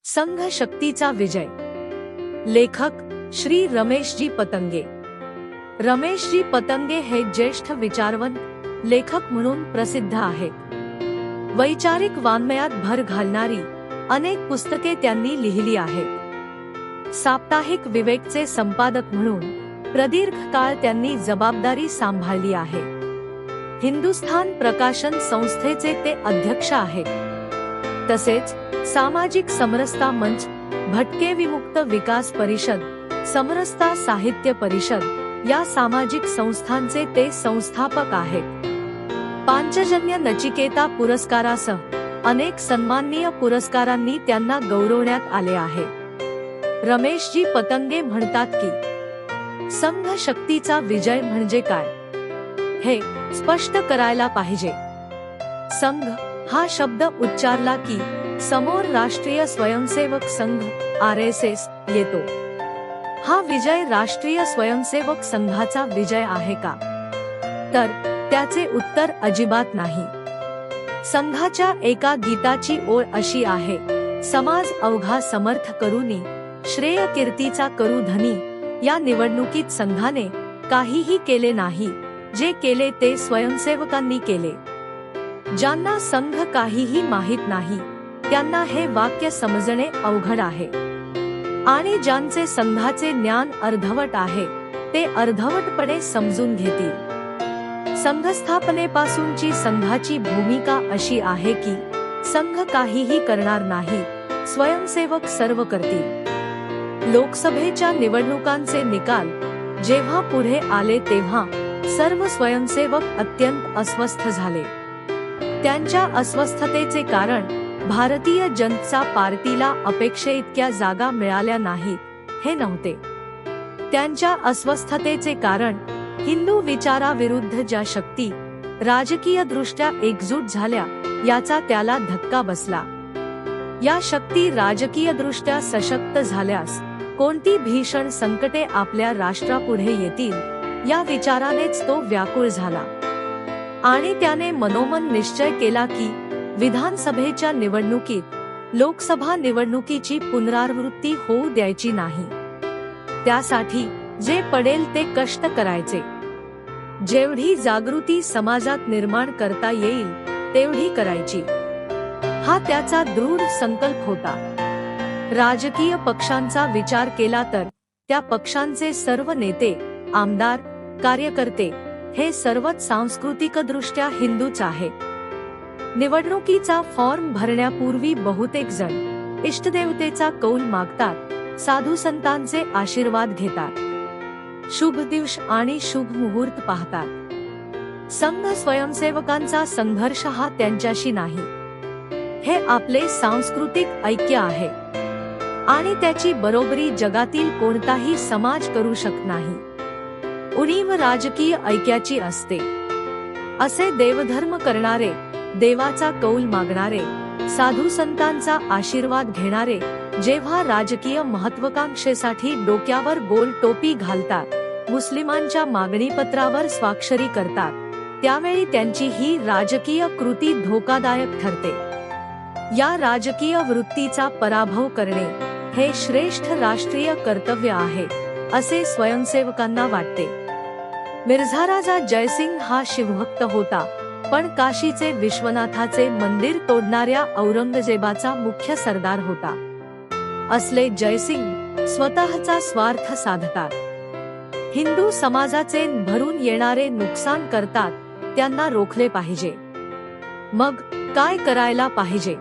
संघ शक्तीचा विजय. लेखक श्री रमेशजी पतंगे. रमेशजी पतंगे हे ज्येष्ठ विचारवंत लेखक म्हणून प्रसिद्ध आहेत. वैचारिक वाङ्मयात भर घालणारी अनेक पुस्तके त्यांनी लिहिली आहेत. साप्ताहिक विवेकचे संपादक म्हणून प्रदीर्घ काळ त्यांनी जबाबदारी सांभाळली आहे. हिंदुस्थान प्रकाशन संस्थेचे ते अध्यक्ष आहेत. तसेच सामाजिक समरसता मंच, भटके विमुक्त विकास परिषद, समरसता साहित्य परिषद या सामाजिक संस्थांचे ते संस्थापक आहेत. पांचजन्य नचिकेता पुरस्कारासह अनेक सन्माननीय पुरस्कारांनी त्यांना गौरवण्यात आले आहे. रमेशजी पतंगे म्हणतात की संघ शक्तीचा विजय म्हणजे काय हे स्पष्ट करायला पाहिजे. संघ हा शब्द उच्चारला की समोर राष्ट्रीय स्वयंसेवक संघ RSS येतो. हा विजय राष्ट्रीय स्वयंसेवक संघाचा विजय आहे का? तर त्याचे उत्तर अजिबात नाही. संघाच्या एका गीताची ओळ अशी आहे, समाज अवघा समर्थ करूनी, श्रेय कीर्तीचा करू धनी. या निवडणुकीत संघाने काहीही केले नाही, जे केले ते स्वयंसेवकांनी केले. ज्यांना संघ काहीही माहित नाही त्यांना हे वाक्य समजणे अवघड आहे, आणि ज्यांचे संघाचे ज्ञान अर्धवट आहे ते अर्धवटपणे समजून घेतील. संघस्थापनेपासूनची संघाची भूमिका अशी आहे की संघ काहीही करणार नाही, स्वयंसेवक सर्व करतील. लोकसभेच्या निवडणुकांचे निकाल जेव्हा पुढे आले तेव्हा सर्व स्वयंसेवक अत्यंत अस्वस्थ झाले. त्यांच्या अस्वस्थतेचे कारण भारतीय जनता पार्टीला अपेक्षेइतक्या जागा मिळाल्या नाहीत हे नव्हते. त्यांच्या अस्वस्थतेचे कारण हिंदू विचाराविरुद्ध ज्या शक्ती राजकीय दृष्ट्या एकजूट झाल्या याचा त्याला धक्का बसला. या शक्ती राजकीय दृष्ट्या सशक्त झाल्यास कोणती भीषण संकटे आपल्या राष्ट्रापुढे येतील या विचारानेच तो व्याकुळ झाला, आणि त्याने मनोमन निश्चय केला की विधानसभेच्या निवडणुकीत लोकसभा निवडणुकीची पुनरावृत्ती होऊ द्यायची नाही. त्यासाठी जे पडेल ते कष्ट करायचे. जेवढी जागृती समाजात निर्माण करता येईल तेवढी करायची, हा त्याचा दृढ संकल्प होता. राजकीय पक्षांचा विचार केला तर त्या पक्षांचे सर्व नेते, आमदार, कार्यकर्ते हे सर्वच सांस्कृतिकदृष्ट्या हिंदूच आहेत. निवडणुकीचा फॉर्म भरण्यापूर्वी बहुतेक जण इष्टदेवतेचा कौल मागतात, साधू संतांचे आशीर्वाद घेतात, शुभ दिवस आणि शुभ मुहूर्त पाहतात. संघ स्वयंसेवकांचा संघर्ष हा त्यांच्याशी नाही, हे आपले सांस्कृतिक ऐक्य आहे, आणि त्याची बरोबरी जगातील कोणताही समाज करू शकत नाही. उणीव राजकीय ऐक्याची असते. असे देवधर्म करणारे, देवाचा कौल मागणारे, साधू संतांचा आशीर्वाद घेणारे जेव्हा राजकीय महत्त्वाकांक्षेसाठी डोक्यावर गोल टोपी घालतात, मुस्लिमांच्या मागणीपत्रावर स्वाक्षरी करतात, त्यावेळी त्यांची ही राजकीय कृती धोकादायक ठरते. या राजकीय वृत्तीचा पराभव करणे हे श्रेष्ठ राष्ट्रीय कर्तव्य आहे असे स्वयंसेवकांना वाटते. मिर्झाराजा जयसिंग हा शिवभक्त होता, पण काशीचे विश्वनाथाचे मंदिर तोडणाऱ्या औरंगजेबाचा मुख्य सरदार होता. असले जयसिंग स्वतःचा स्वार्थ साधतात. हिंदू समाजाचे भरून येणारे नुकसान करतात, त्यांना रोखले पाहिजे. मग काय करायला पाहिजे?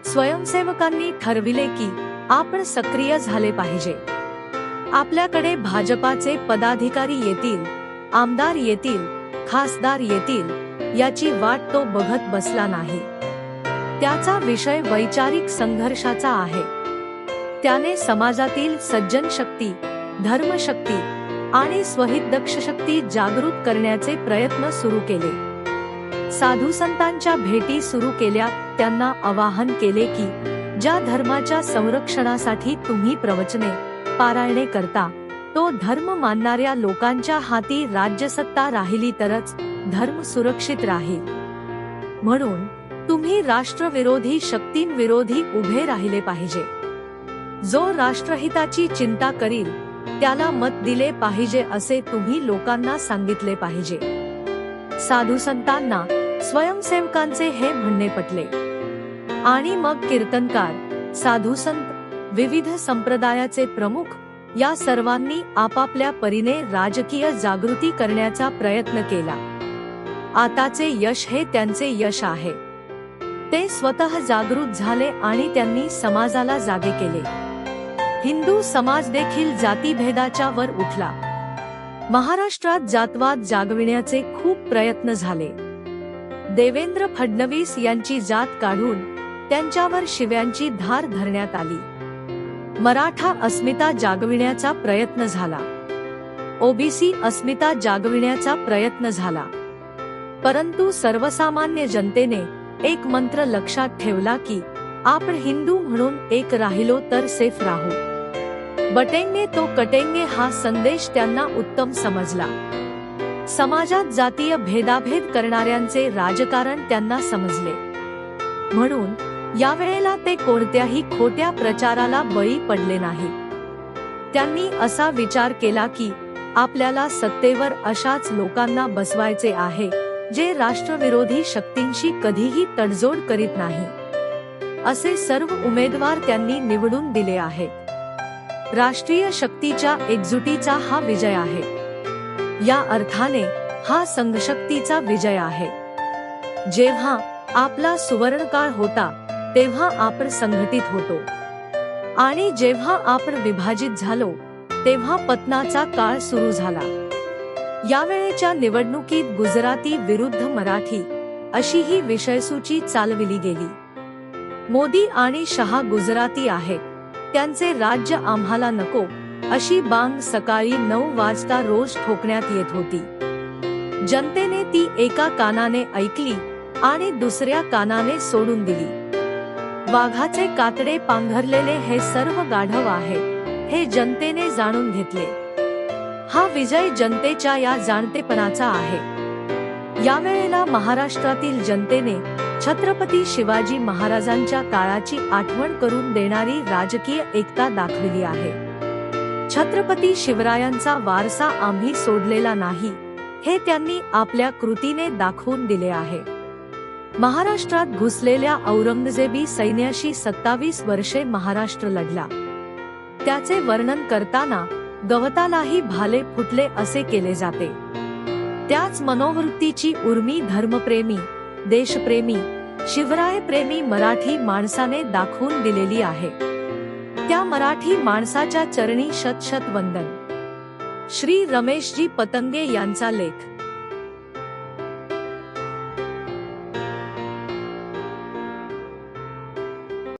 स्वयंसेवकांनी ठरविले की आपण सक्रिय झाले पाहिजे. आपल्याकडे भाजपाचे पदाधिकारी येतील, आमदार येतील, खासदार येतील याची वाट तो बघत बसला नाही. त्याचा विषय वैचारिक संघर्षाचा आहे. त्याने समाजातील सज्जन शक्ती, धर्मशक्ती आणि स्वहितदक्ष शक्ती जागृत करण्याचे प्रयत्न सुरू केले. साधू संतांच्या भेटी सुरू केल्या. त्यांना आवाहन केले की ज्या धर्माच्या संरक्षणासाठी तुम्ही प्रवचने, पारायणे करता, तो धर्म मानणाऱ्या लोकांच्या हाती राज्यसत्ता राहिली तरच धर्म सुरक्षित राहील. म्हणून तुम्ही राष्ट्रविरोधी शक्तींविरोधी उभे राहिले पाहिजे. जो राष्ट्रहिताची चिंता करील त्याला मत दिले पाहिजे असे तुम्ही लोकांना सांगितले पाहिजे. साधू संतांना स्वयंसेवकांचे हे म्हणणे पटले आणि मग कीर्तनकार, साधू संत, विविध संप्रदायाचे प्रमुख या सर्वांनी आपापल्या परीने राजकीय जागृती करण्याचा प्रयत्न केला. आताचे यश हे त्यांचे यश आहे. ते स्वतः जागृत झाले आणि त्यांनी समाजाला जागे केले. हिंदू समाज देखील जातीभेदाच्या वर उठला. महाराष्ट्रात जातवाद जागविण्याचे खूप प्रयत्न झाले. देवेंद्र फडणवीस यांची जात काढून त्यांच्यावर शिव्यांची धार धरण्यात आली. मराठा अस्मिता जागविण्याचा प्रयत्न झाला. ओबीसी अस्मिता जागविण्याचा प्रयत्न झाला. परंतु सर्वसामान्य जनतेने एक मंत्र लक्षात ठेवला की आपण हिंदू म्हणून एक राहिलो तर सेफ राहू. बटेंगे तो कटेंगे हा संदेश त्यांना उत्तम समजला. समाजात जातीय भेदाभेद करणाऱ्यांचे राजकारण त्यांना समजले. म्हणून यावेळेला ते कोणत्याही खोट्या प्रचाराला बळी पडले नाही. त्यांनी असा विचार केला की आपल्याला सत्तेवर अशाच लोकांना बसवायचे आहे जे राष्ट्रविरोधी शक्तींशी कधीही तडजोड करीत नाही. असे सर्व उमेदवार त्यांनी निवडून दिले आहेत. राष्ट्रीय शक्तीच्या एकजुटीचा हा विजय आहे. या अर्थाने हा संघशक्तीचा विजय आहे. जेव्हा आपला सुवर्णकाळ होता तेव्हा आपण संघटित होतो आणि जेव्हा आपण विभाजित झालो तेव्हा पतनाचा काळ सुरू झाला. यावेळेच्या निवडणुकीत गुजराती विरुद्ध मराठी अशी ही विषयसूची चालविली गेली. मोदी आणि शहा गुजराती आहेत, त्यांचे राज्य आम्हाला नको अशी बांग सकाळी 9 वाजता रोज ठोकण्यात येत होती. जनतेने ती एका कानाने ऐकली आणि दुसऱ्या कानाने सोडून दिली. वाघाचे कातडे पांघरलेले हे सर्व गाढव आहे हे जनतेने जाणून घेतले. हा विजय जनतेच्या या जाणतेपणाचा आहे. यावेळेला महाराष्ट्रातील जनतेने छत्रपती शिवाजी महाराजांच्या काळाची आठवण करून देणारी राजकीय एकता दाखविली आहे. छत्रपती शिवरायांचा वारसा आम्ही सोडलेला नाही हे त्यांनी आपल्या कृतीने दाखवून दिले आहे. महाराष्ट्रात घुसलेल्या औरंगजेबी सैन्याशी 27 वर्षे महाराष्ट्र लढला. त्याचे वर्णन करताना गवतालाही भाले फुटले असे केले जाते. त्याच मनोवृत्तीची उर्मी धर्मप्रेमी, देशप्रेमी, शिवरायप्रेमी मराठी माणसाने दाखवून दिलेली आहे. त्या मराठी माणसाच्या चरणी शत शत वंदन. श्री रमेशजी पतंगे यांचा लेख.